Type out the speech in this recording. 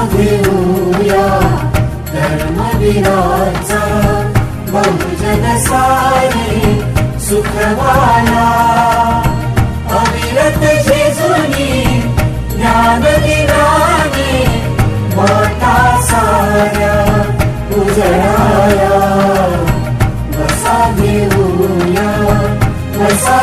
घेऊया धर्मवीराचा बहुजन सारे सुखवाला अविरत झिजुनी ज्ञानदिनाने माता साऱ्या उजळाया वसा घेऊया वसा